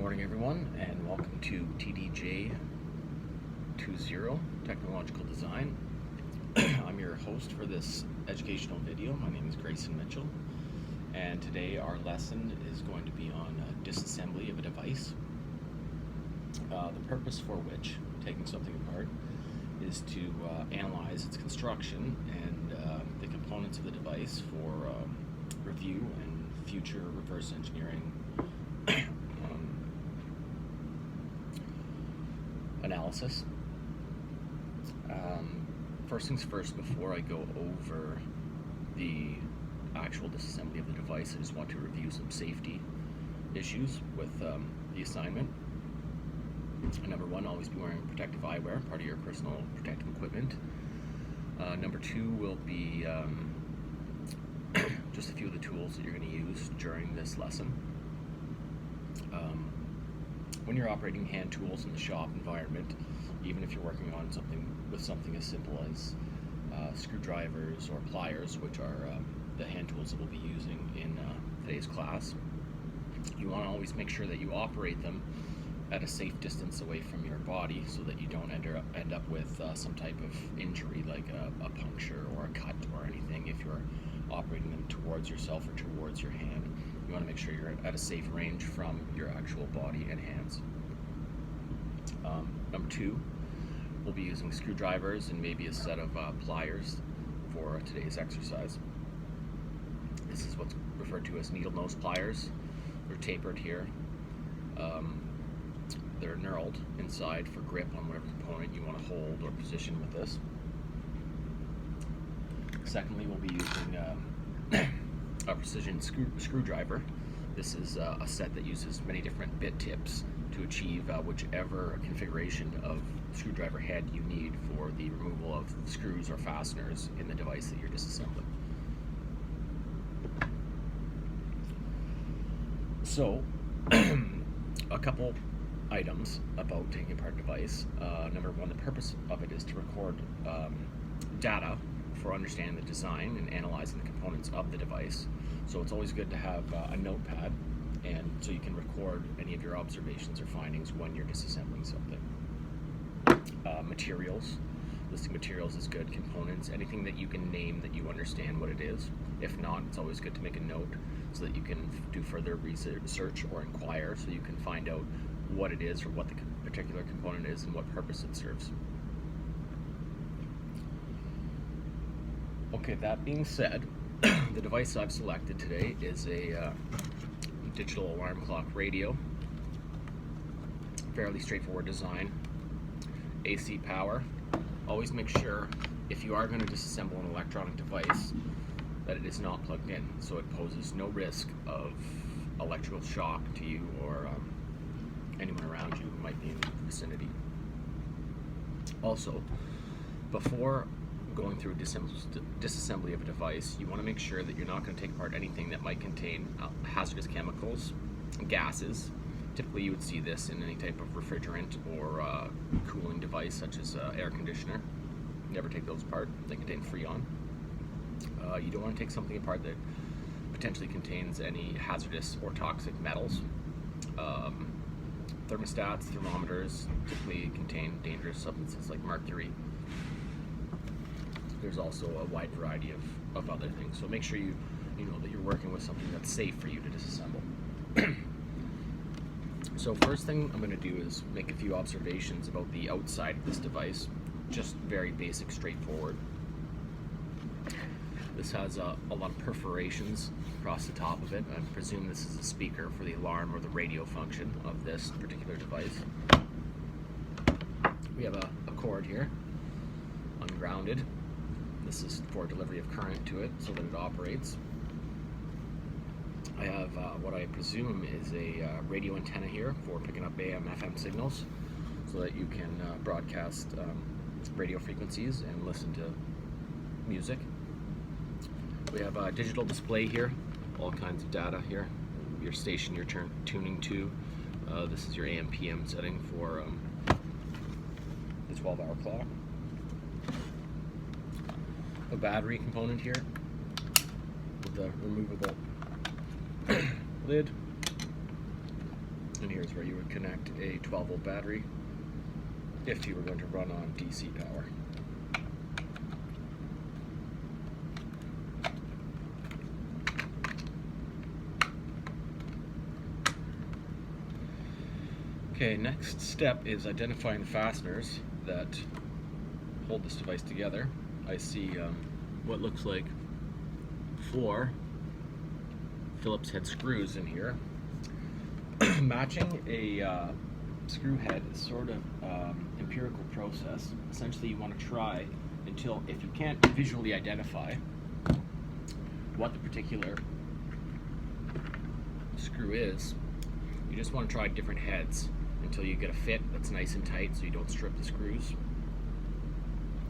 morning, everyone, and welcome to TDJ20 Technological Design. I'm your host for this educational video. My name is Grayson Mitchell, and today our lesson is going to be on disassembly of a device. The purpose for which taking something apart is to analyze its construction and the components of the device for review and future reverse engineering analysis. First things first, before I go over the actual disassembly of the device, I just want to review some safety issues with the assignment. Number one, always be wearing protective eyewear, part of your personal protective equipment. Number two will be just a few of the tools that you're going to use during this lesson. When you're operating hand tools in the shop environment, even if you're working on something as simple as screwdrivers or pliers, which are the hand tools that we'll be using in today's class, you want to always make sure that you operate them at a safe distance away from your body so that you don't end up with some type of injury like a puncture or a cut or anything if you're operating them towards yourself or towards your hand. You want to make sure you're at a safe range from your actual body and hands. Number two, we'll be using screwdrivers and maybe a set of pliers for today's exercise. This is what's referred to as needle nose pliers. They're tapered here. They're knurled inside for grip on whatever component you want to hold or position with this. Secondly, we'll be using a precision screwdriver. This is a set that uses many different bit tips to achieve whichever configuration of screwdriver head you need for the removal of screws or fasteners in the device that you're disassembling. So, a couple items about taking apart a device. Number one, the purpose of it is to record data for understanding the design and analyzing the components of the device. So it's always good to have a notepad, and so you can record any of your observations or findings when you're disassembling something. Materials. Listing materials is good. Components, anything that you can name that you understand what it is. If not, it's always good to make a note so that you can do further research or inquire so you can find out what it is or what the particular component is and what purpose it serves. Okay, that being said, the device I've selected today is a digital alarm clock radio. Fairly straightforward design. AC power. Always make sure, if you are going to disassemble an electronic device, that it is not plugged in, so it poses no risk of electrical shock to you or anyone around you who might be in the vicinity. Also, before going through disassembly of a device, you want to make sure that you're not going to take apart anything that might contain hazardous chemicals, gases. Typically you would see this in any type of refrigerant or cooling device such as air conditioner. Never take those apart. They contain Freon. You don't want to take something apart that potentially contains any hazardous or toxic metals. Thermostats, thermometers typically contain dangerous substances like mercury. There's also a wide variety of other things. So make sure you know that you're working with something that's safe for you to disassemble. So first thing I'm going to do is make a few observations about the outside of this device. Just very basic, straightforward. This has a lot of perforations across the top of it. I presume this is a speaker for the alarm or the radio function of this particular device. We have a cord here, ungrounded. This is for delivery of current to it so that it operates. I have what I presume is a radio antenna here for picking up AM, FM signals so that you can broadcast radio frequencies and listen to music. We have a digital display here, all kinds of data here. Your station you're tuning to. This is your AM PM setting for the 12-hour clock. A battery component here with the removable lid. and here's where you would connect a 12-volt battery if you were going to run on DC power. Okay, next step is identifying the fasteners that hold this device together. I see what looks like 4 Phillips head screws in here. Matching a screw head is sort of empirical process. Essentially, you want to try until, if you can't visually identify what the particular screw is, you just want to try different heads until you get a fit that's nice and tight so you don't strip the screws.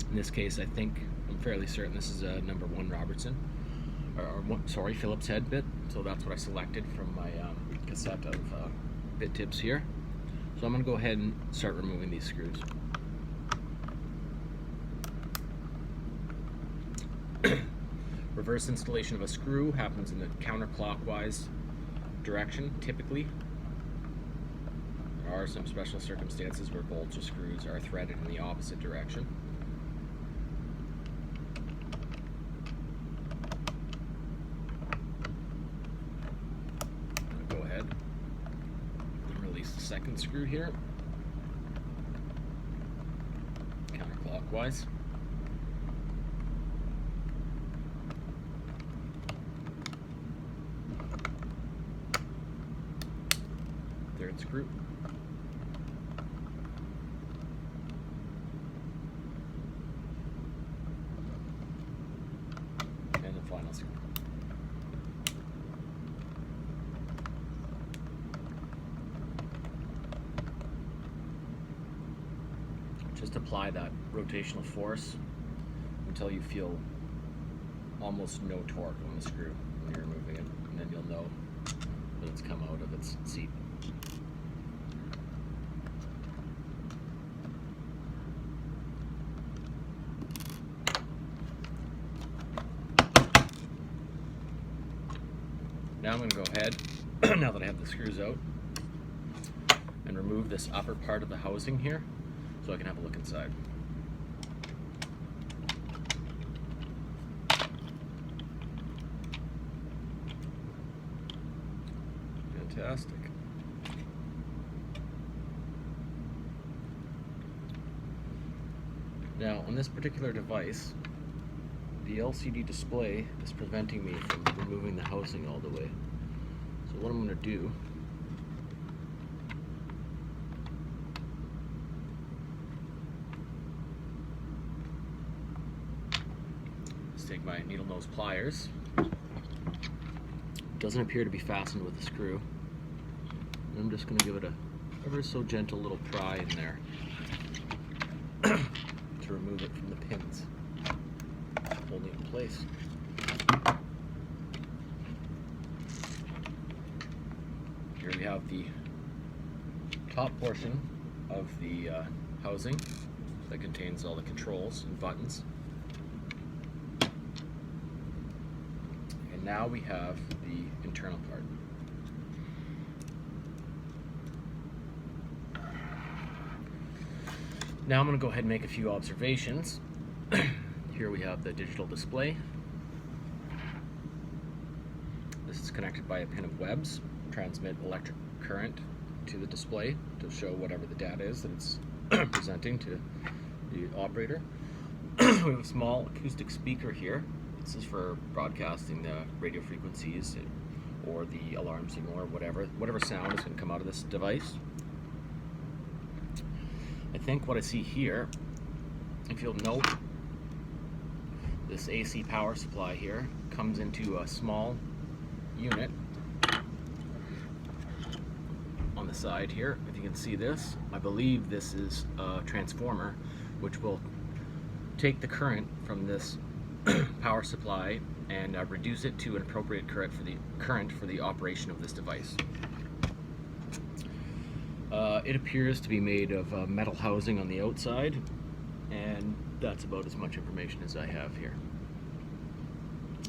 In this case, I'm fairly certain this is a number 1 Robertson, sorry, Phillips head bit, so that's what I selected from my cassette of bit tips here. So I'm going to go ahead and start removing these screws. Reverse installation of a screw happens in the counterclockwise direction, typically. There are some special circumstances where bolts or screws are threaded in the opposite direction. I'm going to go ahead and release the second screw here, counterclockwise. Third screw. And the final screw. Just apply that rotational force until you feel almost no torque on the screw when you're removing it, and then you'll know that it's come out of its seat. Now I'm going to go ahead, now that I have the screws out, and remove this upper part of the housing here so I can have a look inside. Fantastic. Now, on this particular device, the LCD display is preventing me from removing the housing all the way. So what I'm going to do is take my needle nose pliers. Doesn't appear to be fastened with a screw. And I'm just going to give it a ever so gentle little pry in there to remove it from the pins holding it in place. Here we have the top portion of the housing that contains all the controls and buttons. And now we have the internal part. Now I'm going to go ahead and make a few observations. Here we have the digital display. This is connected by a pin of webs, transmit electric current to the display to show whatever the data is that it's presenting to the operator. We have a small acoustic speaker here. This is for broadcasting the radio frequencies or the alarm signal or whatever sound is going to come out of this device. I think what I see here, if you'll note, this AC power supply here comes into a small unit on the side here. If you can see this, I believe this is a transformer which will take the current from this power supply and reduce it to an appropriate current for the operation of this device. It appears to be made of metal housing on the outside, and that's about as much information as I have here.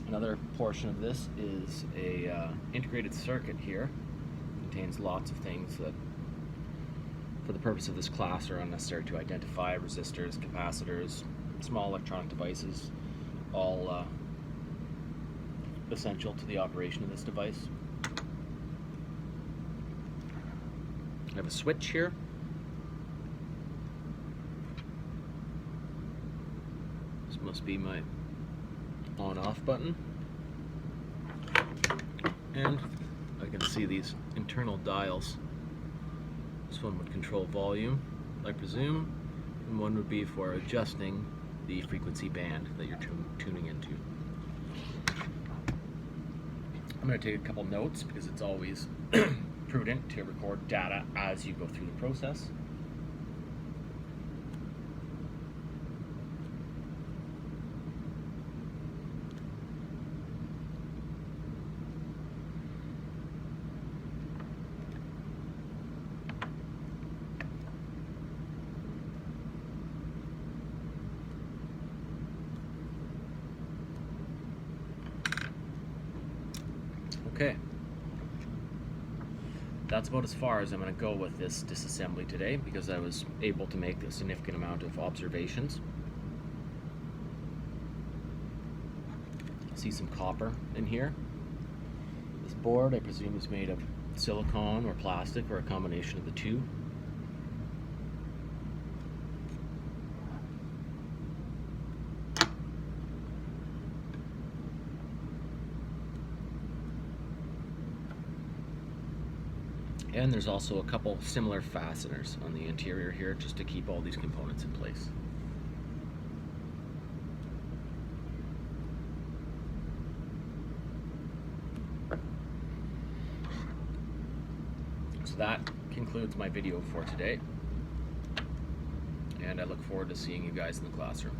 Another portion of this is a integrated circuit here contains lots of things that, for the purpose of this class, are unnecessary to identify: resistors, capacitors, small electronic devices, all essential to the operation of this device. I have a switch here. This must be my on-off button. And I can see these internal dials. This one would control volume, I presume, and one would be for adjusting the frequency band that you're tuning into. I'm going to take a couple notes because it's always prudent to record data as you go through the process. Okay, that's about as far as I'm going to go with this disassembly today, because I was able to make a significant amount of observations. I see some copper in here. This board, I presume, is made of silicone or plastic, or a combination of the two. And there's also a couple similar fasteners on the interior here, just to keep all these components in place. So that concludes my video for today, and I look forward to seeing you guys in the classroom.